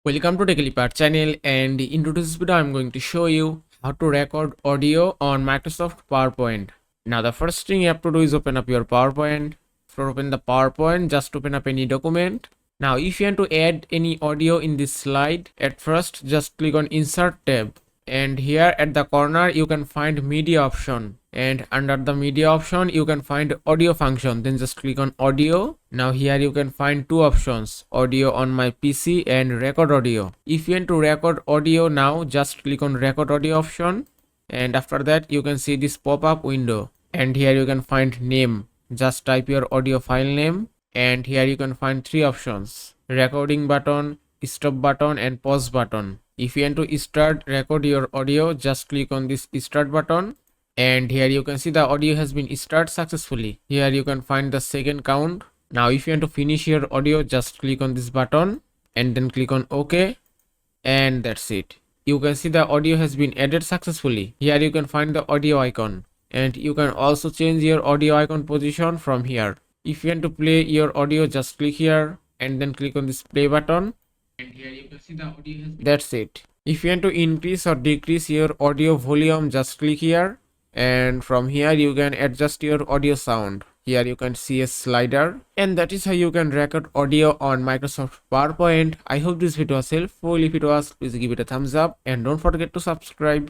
Welcome to TechLipart channel, and in today's video I'm going to show you how to record audio on Microsoft PowerPoint. Now the first thing you have to do is open up your PowerPoint. For open the PowerPoint, just open up any document. Now if you want to add any audio in this slide, at first just click on Insert tab, and here at the corner you can find media option, and under the media option you can find audio function. Then just click on audio. Now here you can find two options, audio on my PC and record audio. If you want to record audio now, just click on record audio option, and after that you can see this pop-up window, and here you can find name. Just type your audio file name, and here you can find three options: recording button, stop button and pause button. If you want to start record your audio, just click on this start button, and here you can see the audio has been started successfully. Here you can find the second count. Now if you want to finish your audio, just click on this button and then click on OK, and that's it. You can see the audio has been added successfully. Here you can find the audio icon, and you can also change your audio icon position from here. If you want to play your audio, just click here and then click on this play button, and here you can see the audio has been... That's it. If you want to increase or decrease your audio volume, just click here, and from here you can adjust your audio sound. Here you can see a slider, and that is how you can record audio on Microsoft PowerPoint. I hope this video was helpful. If it was, please give it a thumbs up and don't forget to subscribe.